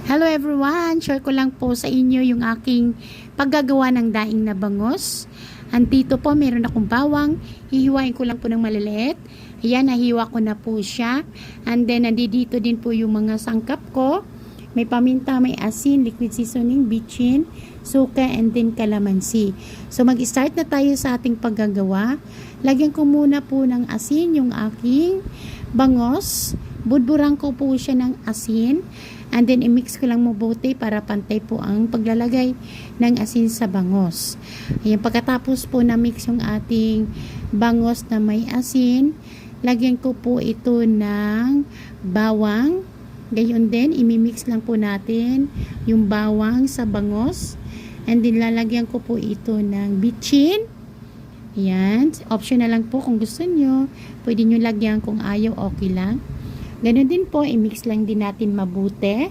Hello everyone! Share ko lang po sa inyo yung aking paggagawa ng daing na bangos. Andito po, meron akong bawang. Hihiwain ko lang po ng maliliit. Ayan, nahiwa ko na po siya. And then, nandito din po yung mga sangkap ko. May paminta, may asin, liquid seasoning, bitchin, suka, and then kalamansi. So, mag-start na tayo sa ating paggagawa. Lagyan ko muna po ng asin yung aking bangos. Budburan ko po siya ng asin. And then, i-mix ko lang mabuti para pantay po ang paglalagay ng asin sa bangos. Ayan, pagkatapos po na-mix yung ating bangos na may asin, lagyan ko po ito ng bawang. Gayon din, imi-mix lang po natin yung bawang sa bangos. And then, lalagyan ko po ito ng bitchin. Ayan, optional lang po kung gusto nyo. Pwede nyo lagyan kung ayaw, okay lang. Ganun din po, i-mix lang din natin mabuti.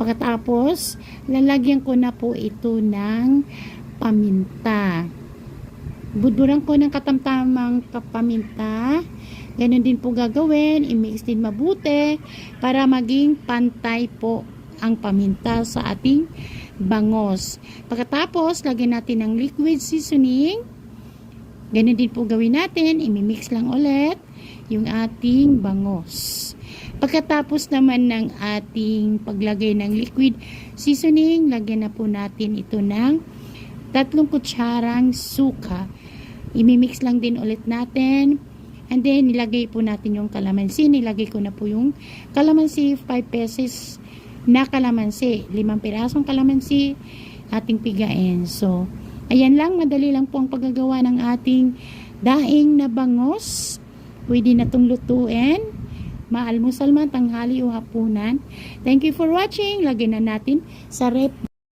Pagkatapos, lalagyan ko na po ito ng paminta. Budburan ko ng katamtamang paminta. Ganun din po gagawin, i-mix din mabuti para maging pantay po ang paminta sa ating bangos. Pagkatapos, lagyan natin ng liquid seasoning. Ganun din po gawin natin, i-mix lang ulit yung ating bangos. Pagkatapos naman ng ating paglagay ng liquid seasoning, lagyan na po natin ito ng 3 kutsarang suka. Imimix lang din ulit natin. And then, nilagay po natin yung kalamansi. Nilagay ko na po yung kalamansi, 5 pesos na kalamansi. 5 pirasong kalamansi, ating pigain. So, ayan lang, madali lang po ang paggagawa ng ating daing na bangos. Pwede na itong lutuin. Maalmusal man, tanghali o hapunan. Thank you for watching. Lagyan na natin sa rep.